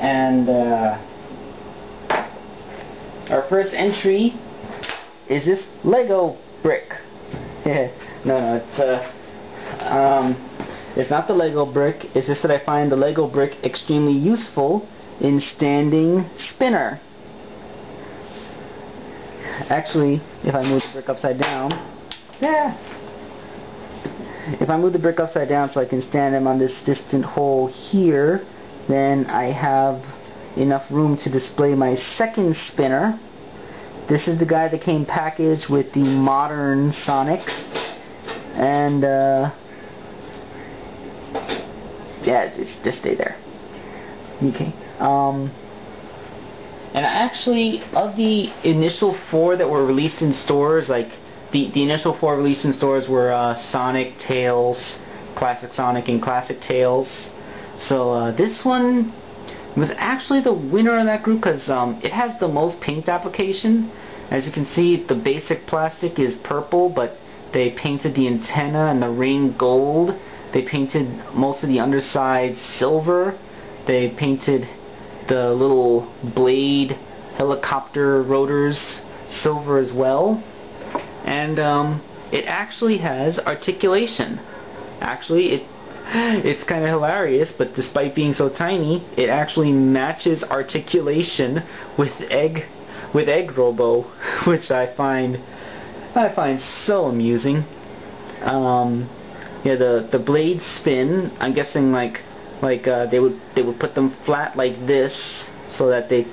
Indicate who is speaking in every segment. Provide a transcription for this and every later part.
Speaker 1: And our first entry is this Lego brick. No, it's not the Lego brick. It's just that I find the Lego brick extremely useful in standing spinner. Actually, if I move the brick upside down, if I move the brick upside down so I can stand him on this distant hole here, then I have enough room to display my second spinner. This is the guy that came packaged with the modern Sonic, and yeah, just stay there. Okay. And actually, of the initial 4 that were released in stores, like the initial 4 released in stores were Sonic, Tails, Classic Sonic, and Classic Tails. So this one was actually the winner of that group because it has the most paint application. As you can see, the basic plastic is purple, but they painted the antenna and the ring gold. They painted most of the underside silver. They painted the little blade helicopter rotors silver as well. And it actually has articulation. Actually, it's kind of hilarious, but despite being so tiny, it actually matches articulation with Egg Robo, which I find so amusing. Yeah, the blades spin. I'm guessing like they would put them flat like this so that they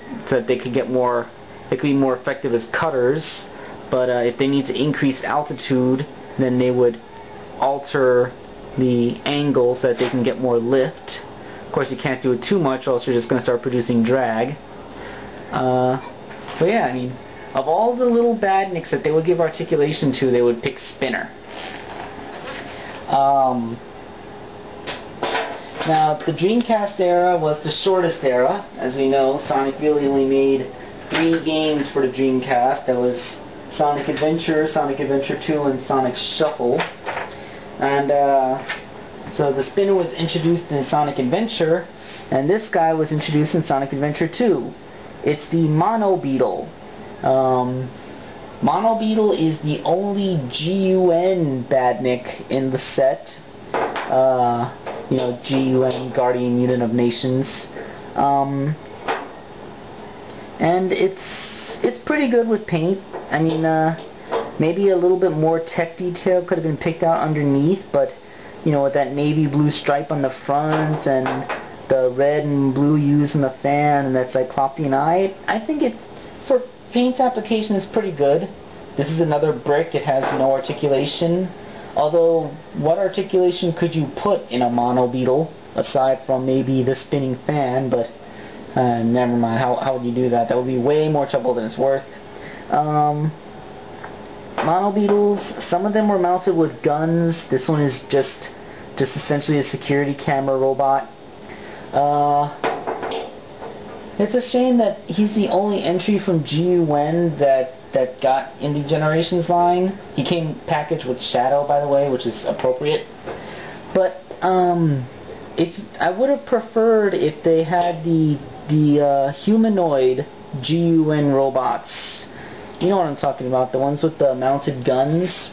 Speaker 1: could get more. They could be more effective as cutters. But if they need to increase altitude, then they would alter the angle so that they can get more lift. Of course, you can't do it too much, or else you're just going to start producing drag. So yeah, I mean, of all the little badniks that they would give articulation to, they would pick Spinner. Now, the Dreamcast era was the shortest era. As we know, Sonic really only made 3 games for the Dreamcast. That was Sonic Adventure, Sonic Adventure 2, and Sonic Shuffle. And so the spinner was introduced in Sonic Adventure, and this guy was introduced in Sonic Adventure 2. It's the Mono Beetle. Mono Beetle is the only GUN Badnik in the set. You know, GUN, Guardian Unit of Nations. And it's pretty good with paint. I mean, maybe a little bit more tech detail could have been picked out underneath, but you know, with that navy blue stripe on the front and the red and blue used in the fan and that Cyclopean eye, I think it, for paint application, is pretty good. This is another brick. It has no articulation. Although, what articulation could you put in a Mono Beetle aside from maybe the spinning fan? But never mind. How would you do that? That would be way more trouble than it's worth. Mono Beetles, some of them were mounted with guns. This one is just essentially a security camera robot. It's a shame that he's the only entry from GUN that got in the Generations line. He came packaged with Shadow, by the way, which is appropriate. But if I would have preferred if they had the humanoid GUN robots. You know what I'm talking about, the ones with the mounted guns.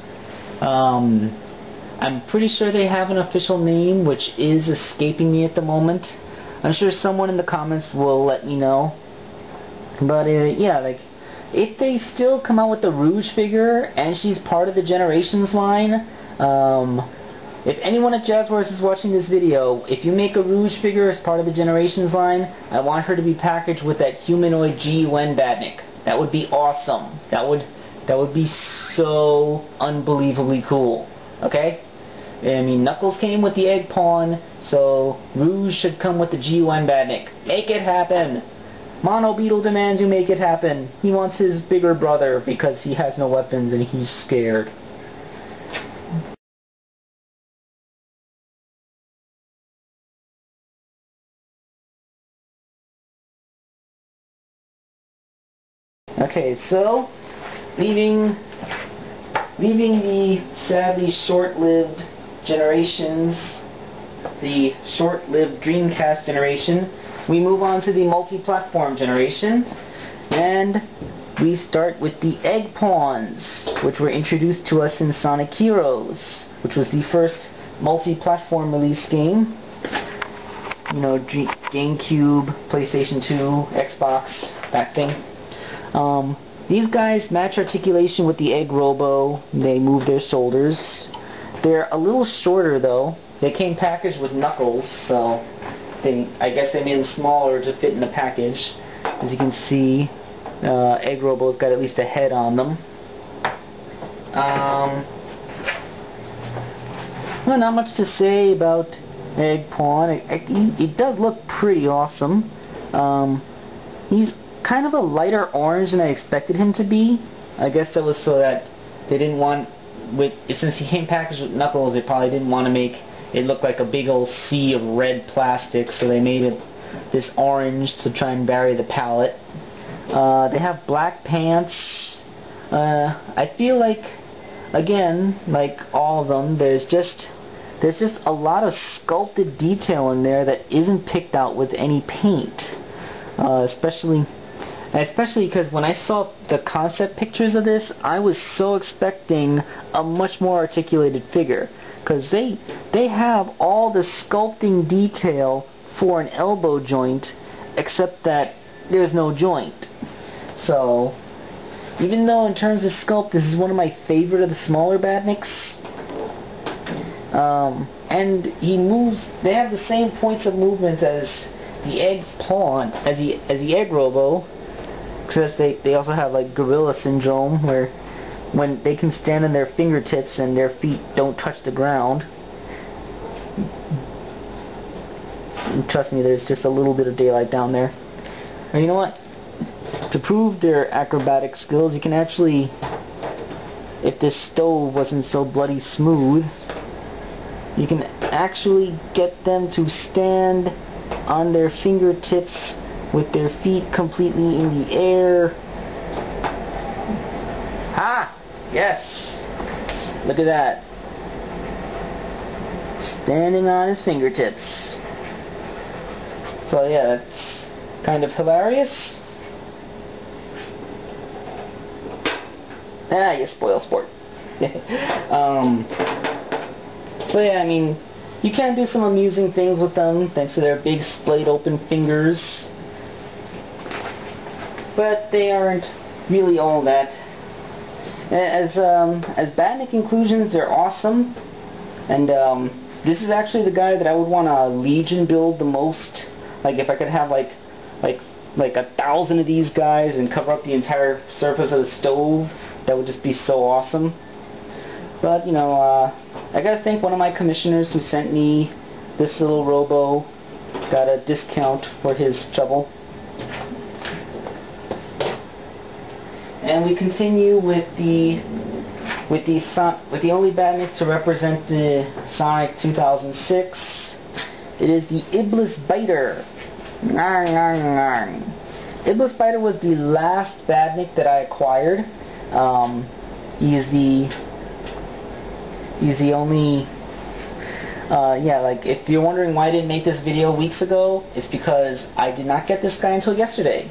Speaker 1: I'm pretty sure they have an official name, which is escaping me at the moment. I'm sure someone in the comments will let me know. But yeah, like, if they still come out with the Rouge figure and she's part of the Generations line, if anyone at Jazzwares is watching this video, if you make a Rouge figure as part of the Generations line, I want her to be packaged with that humanoid GUN Badnik. That would be awesome. That would be so unbelievably cool. Okay? I mean, Knuckles came with the Egg Pawn, so Rouge should come with the GUN Badnik. Make it happen! Mono Beetle demands you make it happen. He wants his bigger brother because he has no weapons and he's scared. Okay, so leaving the sadly short-lived Generations, the short-lived Dreamcast generation, we move on to the multi-platform generation, and we start with the Egg Pawns, which were introduced to us in Sonic Heroes, which was the first multi-platform release game. You know, GameCube, PlayStation 2, Xbox, that thing. These guys match articulation with the Egg Robo. They move their shoulders. They're a little shorter though. They came packaged with Knuckles, so I guess they made them smaller to fit in the package. As you can see, Egg Robo's got at least a head on them. Well, not much to say about Egg Pawn. It does look pretty awesome. He's kind of a lighter orange than I expected him to be. I guess that was so that they didn't want, since he came packaged with Knuckles, they probably didn't want to make it look like a big old sea of red plastic, so they made it this orange to try and vary the palette. They have black pants. I feel like, again, like all of them, there's just a lot of sculpted detail in there that isn't picked out with any paint. Especially because when I saw the concept pictures of this, I was so expecting a much more articulated figure, because they have all the sculpting detail for an elbow joint, except that there's no joint. So even though in terms of sculpt this is one of my favorite of the smaller Badniks, and he moves, they have the same points of movement as the Egg Pawn, as the Egg Robo, because they also have like gorilla syndrome, where when they can stand on their fingertips and their feet don't touch the ground. And trust me, there's just a little bit of daylight down there. And you know what? To prove their acrobatic skills, you can actually, if this stove wasn't so bloody smooth, you can actually get them to stand on their fingertips with their feet completely in the air. Ha! Yes! Look at that. Standing on his fingertips. So yeah, that's kind of hilarious. Ah, you spoil sport. So yeah, I mean, you can do some amusing things with them thanks to their big splayed open fingers, but they aren't really all that. As Badnik inclusions, they're awesome, and this is actually the guy that I would want to Legion build the most. Like if I could have like 1,000 of these guys and cover up the entire surface of the stove, that would just be so awesome. But you know, I gotta thank one of my commissioners who sent me this little robo. Got a discount for his trouble. And we continue with the only Badnik to represent the Sonic 2006. It is the Iblis Biter. Iblis Biter was the last Badnik that I acquired. He's the only. Yeah, like if you're wondering why I didn't make this video weeks ago, it's because I did not get this guy until yesterday.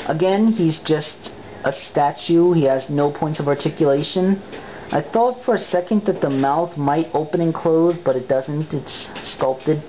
Speaker 1: Again, he's just a statue. He has no points of articulation. I thought for a second that the mouth might open and close, but it doesn't. It's sculpted.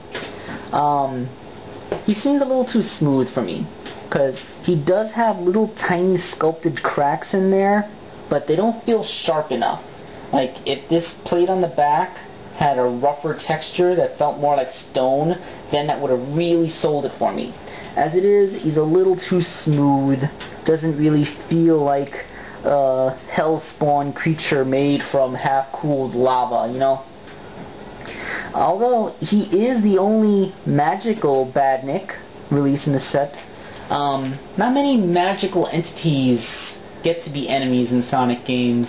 Speaker 1: He seems a little too smooth for me, because he does have little tiny sculpted cracks in there, but they don't feel sharp enough. Like if this plate on the back had a rougher texture that felt more like stone, then that would have really sold it for me. As it is, he's a little too smooth. Doesn't really feel like a hellspawn creature made from half-cooled lava, you know? Although he is the only magical Badnik released in the set, not many magical entities get to be enemies in Sonic games,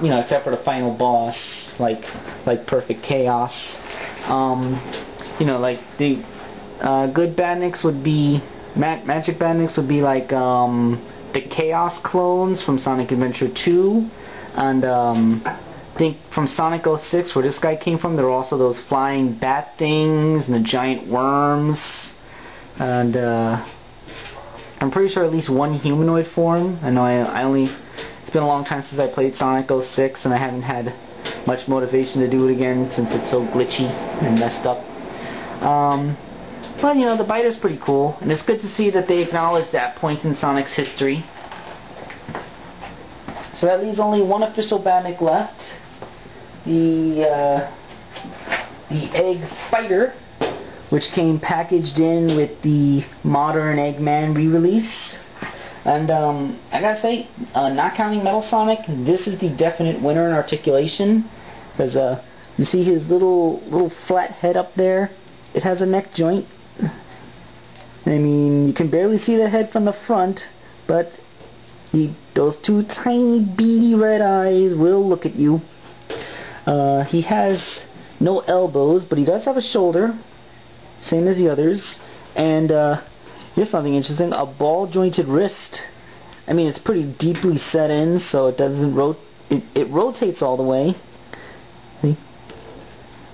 Speaker 1: you know, except for the final boss, like Perfect Chaos. You know, like the good Badniks would be magic Badniks would be like the Chaos clones from Sonic Adventure 2, and think from Sonic 06, where this guy came from, there were also those flying bat things and the giant worms, and I'm pretty sure at least one humanoid form. I know it's been a long time since I played Sonic 06, and I haven't had much motivation to do it again since it's so glitchy and messed up. But you know, the biter's pretty cool, and it's good to see that they acknowledge that point in Sonic's history. So that leaves only one official Badnik left, the Egg Fighter, which came packaged in with the modern Eggman re-release. And I gotta say, not counting Metal Sonic, this is the definite winner in articulation, because you see his little flat head up there. It has a neck joint. I mean, you can barely see the head from the front, but those two tiny beady red eyes will look at you. He has no elbows, but he does have a shoulder, same as the others. And here's something interesting: a ball-jointed wrist. I mean, it's pretty deeply set in, so it doesn't it rotates all the way. See,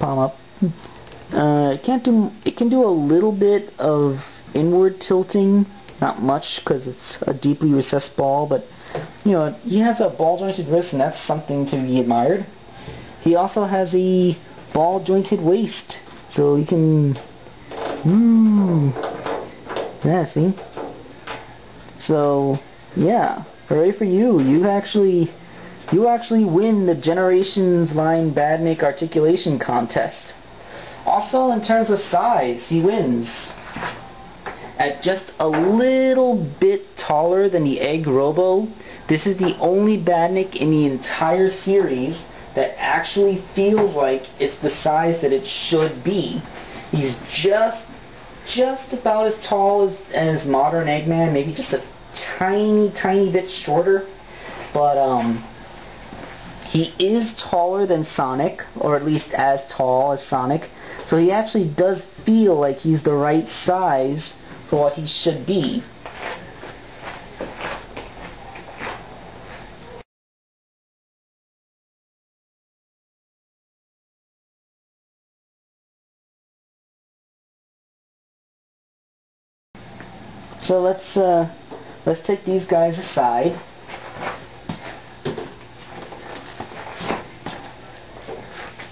Speaker 1: palm up. It can do a little bit of inward tilting, not much because it's a deeply recessed ball, but you know, he has a ball-jointed wrist, and that's something to be admired. He also has a ball-jointed waist, so you can, yeah, see. So yeah, hooray for you! You actually win the Generations Line Badnik articulation contest. Also, in terms of size, he wins. At just a little bit taller than the Egg Robo, this is the only Badnik in the entire series that actually feels like it's the size that it should be. He's just about as tall as modern Eggman, maybe just a tiny bit shorter, but he is taller than Sonic, or at least as tall as Sonic, so he actually does feel like he's the right size for what he should be. So let's take these guys aside.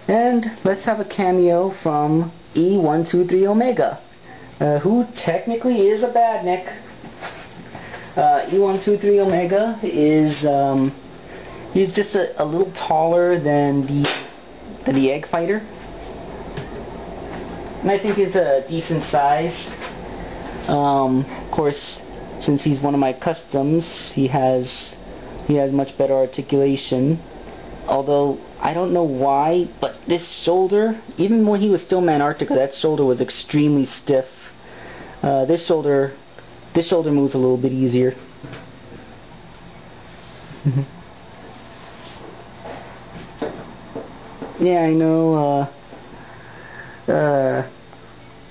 Speaker 1: And let's have a cameo from E123 Omega, who technically is a Badnik. E123 Omega is he's just a little taller than the Egg Fighter, and I think it's a decent size. Of course, since he's one of my customs, he has much better articulation. Although I don't know why, but this shoulder, even when he was still Mantarctica, that shoulder was extremely stiff. This shoulder moves a little bit easier. Yeah, I know.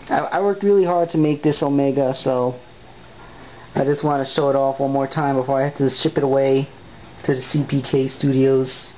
Speaker 1: I worked really hard to make this Omega, so I just want to show it off one more time before I have to ship it away to the CPK Studios.